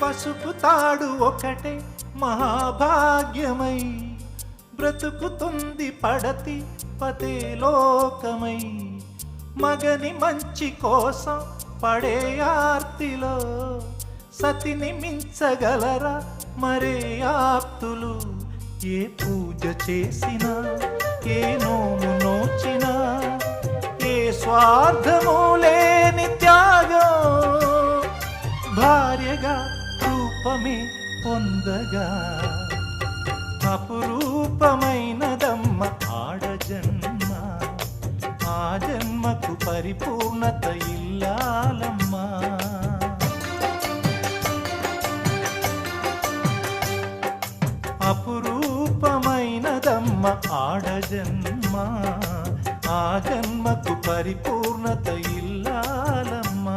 పసుపు తాడు ఒకటే మహాభాగ్యమై బ్రతుకుతుంది పడతి పతే లోకమై. మగని మంచి కోసం పడే ఆర్తిలో సతిని మించగలరా మరే ఆప్తులు. ఏ పూజ చేసినా ఏ నోము నోచినా ఏ స్వార్థము లేని త్యాగం భార్యగా రూపమే పొందగా. అపురూపమైనదమ్మ ఆడజన్మ, ఆ జన్మకు పరిపూర్ణత ఇల్లాలమ్మా. అపురూపమైనదమ్మ ఆడజన్మ, ఆ జన్మకు పరిపూర్ణత